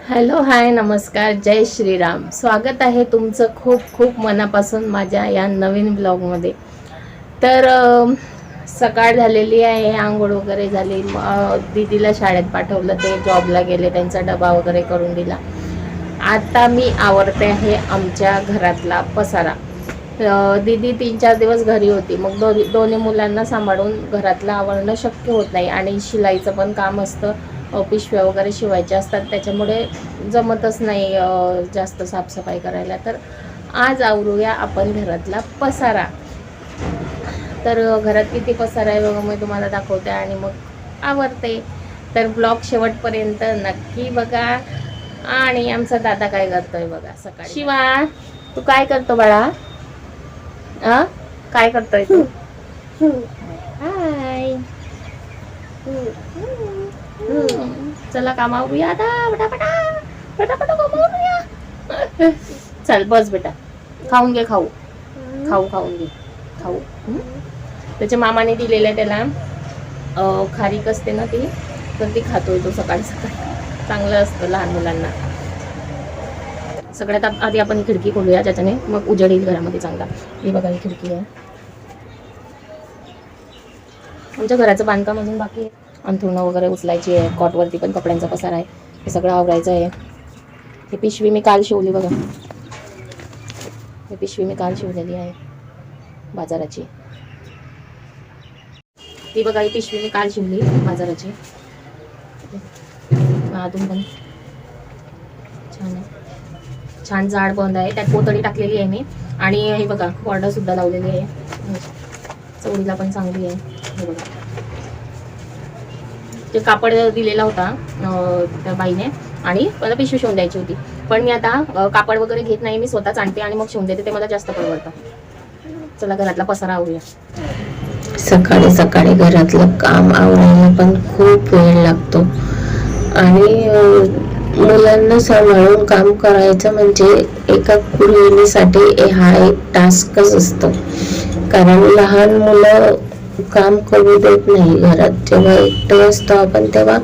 Hello hi नमस्कार जय श्रीराम. स्वागत आहे तुमचं खूप खूप मनापासून माझ्या या नवीन ब्लॉगमध्ये. तर सकाळ झालेली आहे, आंघोळ वगैरे झाली, दीदीला शाळेत पाठवलं, ते जॉबला गेले, त्यांचा डबा वगैरे करून दिला. आता मी आवरते आहे आमच्या घरातला पसारा. दीदी 3-4 दिवस घरी होती, मग दोन्ही मुलांना सांभाळून घरातलं आवरणं शक्य होत नाही आणि शिलाईचं पण काम असतं, पिशव्या वगैरे शिवायच्या असतात, त्याच्यामुळे जमतच नाही जास्त साफसफाई करायला. तर आज आवरूया आपण घरातला पसारा. तर घरात किती पसारा आहे बघा, मी तुम्हाला दाखवते आणि मग आवरते. तर ब्लॉग शेवटपर्यंत नक्की बघा. आणि आमचा दादा काय करतोय बघा सकाळी. शिवा, तू काय करतो बाळा? काय करतोय तू? हाय. चला कामावरूया आता, पटापटा पटापटा कामावरूया. चल बस बेटा, खाऊन घे, खाऊन घे खाऊ. त्याच्या मामाने दिलेलं आहे त्याला, खारीक असते ना ती, तर ती खातोय तो सकाळी सकाळी. चांगलं असतं लहान मुलांना. सगळ्यात आधी आपण ही खिडकी खोलूया, ज्याच्याने मग उजेड येईल घरामध्ये चांगला. ही बघा, ही खिडकी आहे. आमच्या घराचं बांधकाम अजून बाकी आहे. अंथरुणं वगैरे उचलायची आहे, कॉटवरती पण कपड्यांचा पसारा आहे, हे सगळं आवरायचं आहे. ही पिशवी मी काल शिवली बघा, ही पिशवी मी काल शिवलेली आहे बाजाराची. ती बघा, ही पिशवी मी काल शिवली बाजाराची. अजून पण छान आहे, छान जाड बंद आहे, त्यात पोतळी टाकलेली आहे मी. आणि हे बघा, बॉर्डर सुद्धा लावलेली आहे, चवडीला पण चांगली आहे. हे बघा, ते कापड दिलेला होता त्या बाईने, आणि मला पिशवी शिवून द्यायची होती, पण मी आता कापड वगैरे घेत नाही, मी स्वतःच आणते आणि मग शिवून देते, ते मला जास्त परवडतं. चला घरातला पसारा आवरूया. सकाळी सकाळी घरातलं काम आवरायला पण खूप वेळ लागतो, आणि मुलांना सांभाळून काम करायचं म्हणजे एका गृहिणीसाठी हा एक टास्कच असतो. कारण लहान मुलं काम करू देत नाही घरात. जेव्हा एकटे असतो आपण, तेव्हा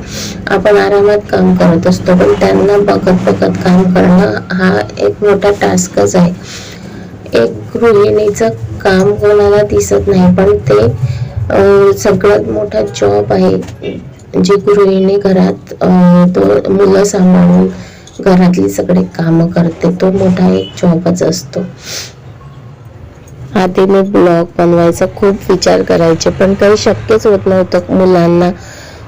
आपण आरामात काम करत असतो, पण त्यांना बघत बघत काम करणं हा एक मोठा टास्कच आहे. एक गृहिणीचं काम कोणाला दिसत नाही, पण ते सगळ्यात मोठा जॉब आहे. जी गृहिणी घरात मुलं सांभाळून घरातली सगळे कामं करते, तो मोठा एक जॉबच असतो. आधी मी ब्लॉग बनवायचा खूप विचार करायचे, पण काही शक्यच होत नव्हतं मुलांना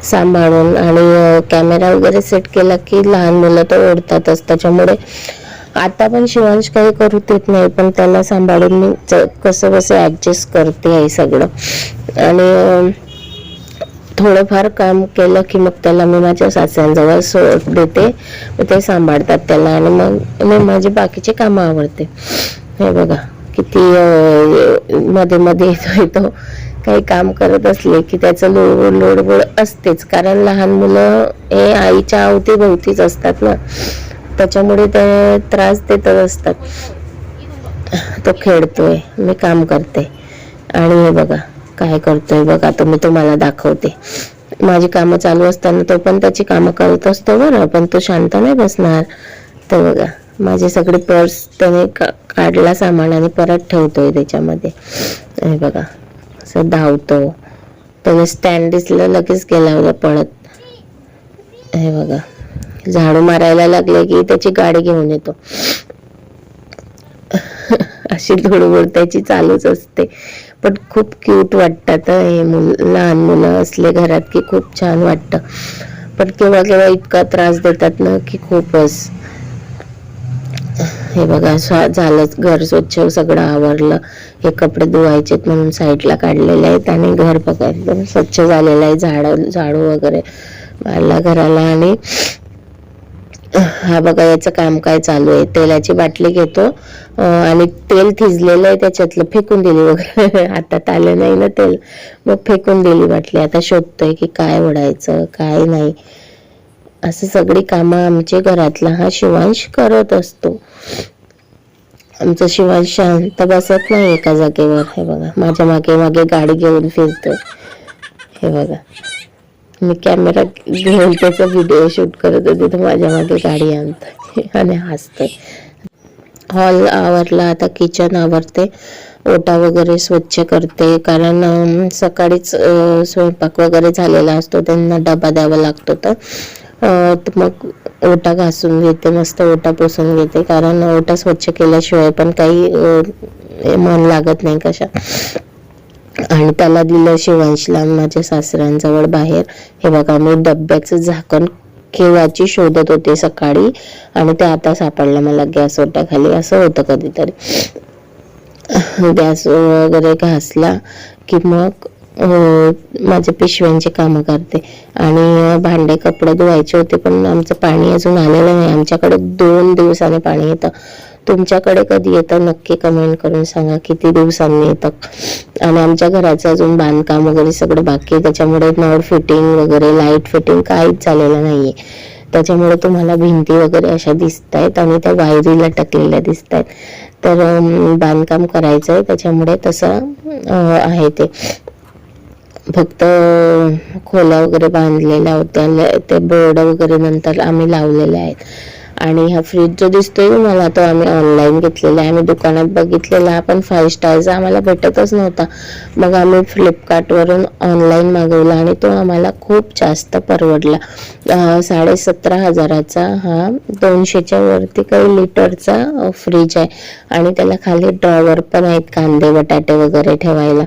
सांभाळून. आणि कॅमेरा वगैरे सेट केला की लहान मुलं तर ओढतातच, त्याच्यामुळे आता पण शिवांश काही करू देत नाही, पण त्याला सांभाळून मी कसं ॲडजस्ट करते आहे सगळं. आणि थोडंफार काम केलं की मग त्याला मी माझ्या सासऱ्यांजवळ देते, ते सांभाळतात त्याला, आणि मग मी माझी बाकीचे कामं आवडते. हे बघा किती मध्ये मध्ये येतोय तो. काही काम करत असले की त्याचं लोडगोड असतेच, कारण लहान मुलं हे आईच्या अवतीभोवतीच असतात ना, त्याच्यामुळे ते त्रास देतच असतात. तो खेळतोय, मी काम करते, आणि हे बघा काय करतोय बघा, तो मी तुम्हाला दाखवते. माझी कामं चालू असताना तो पण त्याची कामं करत असतो बरं, पण तो शांत नाही बसणार. तर बघा, माझी सगळी पर्स त्याने काढला सामान आणि परत ठेवतोय त्याच्यामध्ये. हे बघा, असं धावतो, त्याने स्टँड दिसलं लगेच गेला पळत. हे बघा, झाडू मारायला लागले की त्याची गाडी घेऊन येतो. अशी धुळबुळ त्याची चालूच असते, पण खूप क्यूट वाटतात हे लहान मुलं असले घरात की खूप छान वाटतं. पण केव्हा केव्हा इतका त्रास देतात ना की खूपच. हे बघा, झालं घर स्वच्छ, सगळं आवरलं. हे कपडे धुवायचेत म्हणून साईडला काढलेले आहेत, आणि घर बघा एकदम स्वच्छ झालेलं आहे. झाडू वगैरे मारला घराला. आणि हा बघा, याचं काम काय चालू आहे, तेलाची बाटली घेतो आणि तेल थिजलेलं आहे त्याच्यातलं फेकून दिली वगैरे, हातात आलं नाही ना तेल, मग फेकून दिली बाटली. आता शोधतोय की काय ओढायचं काय नाही. असं सगळी कामं आमचे घरातला हा शिवांश करत असतो. आमचा शिवांश शांत बसत नाही एका जागेवर. हे बघा, माझ्या मागे मागे गाडी घेऊन फिरतोय. हे बघा, मी कॅमेरा घेऊन त्याचा व्हिडिओ शूट करत होते तर माझ्या मागे गाडी आणतोय आणि हसतोय. हॉल आवरला, आता किचन आवरते, ओटा वगैरे स्वच्छ करते, कारण सकाळीच स्वयंपाक वगैरे झालेला असतो, त्यांना डबा द्यावा लागतो. तर मग ओटा घासून घेते, मस्त ओटा पुसून घेते, कारण ओटा स्वच्छ केल्याशिवाय पण काही मन लागत नाही कशा. आणि त्याला दिलं शिवांशला माझ्या सासऱ्यांजवळ बाहेर. हे बघा, मी डब्याचं झाकण केव्हाची शोधत होते सकाळी आणि ते आता सापडलं मला गॅस ओट्याखाली. असं होतं कधीतरी. गॅस वगैरे घासला की मग माझे पिशव्यांचे कामं करते. आणि भांडे कपडे धुवायचे होते, पण आमचं पाणी अजून आलेलं नाही. आमच्याकडे 2 दिवसाने पाणी येतं. तुमच्याकडे कधी येतं नक्की कमेंट करून सांगा, किती दिवसांनी येतं. आणि आमच्या घराचं अजून बांधकाम वगैरे सगळं बाकी आहे, त्याच्यामुळे नळ फिटिंग वगैरे लाईट फिटिंग काहीच झालेलं नाहीये. त्याच्यामुळे तुम्हाला भिंती वगैरे अशा दिसत आहेत आणि त्या वायरी लटकलेल्या दिसत आहेत. तर बांधकाम करायचं आहे, त्याच्यामुळे तसं आहे ते. फक्त खोल्या वगैरे बांधलेल्या होत्या, ते बोर्ड वगैरे नंतर आम्ही लावलेले आहेत. आणि हा फ्रीज जो दिसतोय मला, तो आम्ही ऑनलाईन घेतलेला आहे. आम्ही दुकानात बघितलेला, पण 5 स्टारचा आम्हाला भेटतच नव्हता. मग आम्ही फ्लिपकार्टवरून ऑनलाईन मागवला आणि तो आम्हाला खूप जास्त परवडला. 17,500चा हा 200च्या वरती काही लिटरचा फ्रीज आहे. आणि त्याला खाली ड्रॉवर पण आहेत, कांदे बटाटे वगैरे ठेवायला.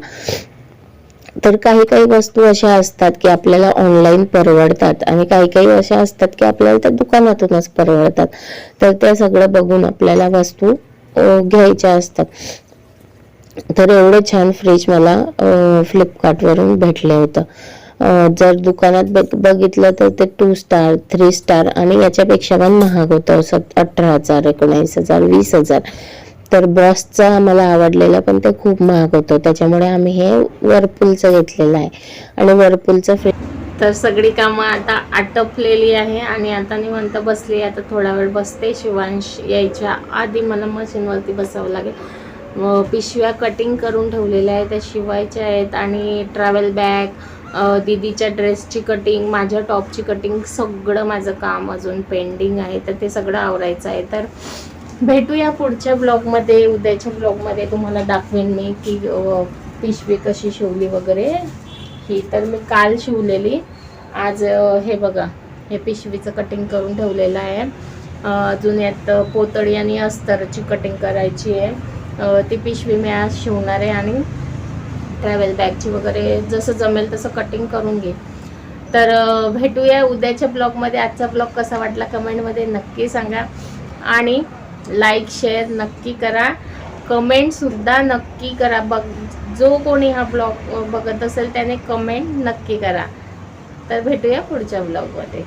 तर काही काही वस्तू अशा असतात की आपल्याला ऑनलाईन परवडतात आणि काही काही अशा असतात की आपल्याला त्या दुकानातूनच परवडतात. तर त्या सगळं बघून आपल्याला वस्तू घ्यायच्या असतात. तर एवढं छान फ्रीज मला फ्लिपकार्टवरून भेटलं होतं. जर दुकानात बघितलं तर ते 2 स्टार 3 स्टार आणि याच्यापेक्षा पण महाग होतं. 18,000 19,000 20,000. तर बॉसचा आम्हाला आवडलेला, पण ते खूप महाग होतं, त्याच्यामुळे आम्ही हे वर्लपूलचं घेतलेलं आहे. आणि वर्लपूलचं फ्रीज. तर सगळी कामं आता आटपलेली आहे आणि आता निवांत बसली. आता थोडा वेळ बसते. शिवांश यायच्या आधी मला मशीनवरती बसावं लागेल. पिशव्या कटिंग करून ठेवलेल्या आहेत, त्या शिवायच्या आहेत. आणि ट्रॅव्हल बॅग, दीदीच्या ड्रेसची कटिंग, माझ्या टॉपची कटिंग, सगळं माझं काम अजून पेंडिंग आहे. तर ते सगळं आवरायचं आहे. तर भेटूया पुढच्या ब्लॉगमध्ये. उद्याच्या ब्लॉगमध्ये तुम्हाला दाखवेन मी की पिशवी कशी शिवली वगैरे. ही तर मी काल शिवलेली. आज हे बघा, हे पिशवीचं कटिंग करून ठेवलेलं आहे. अजून यात पोतळी आणि अस्तरची कटिंग करायची आहे. ती पिशवी मी आज शिवणार आहे. आणि ट्रॅव्हल बॅगची वगैरे जसं जमेल तसं कटिंग करून घे. तर भेटूया उद्याच्या ब्लॉगमध्ये. आजचा ब्लॉग कसा वाटला कमेंटमध्ये नक्की सांगा. आणि लाईक शेअर नक्की करा, कमेंटसुद्धा नक्की करा. जो कोणी हा ब्लॉग बघत असेल त्याने कमेंट नक्की करा. तर भेटूया पुढच्या ब्लॉगमध्ये.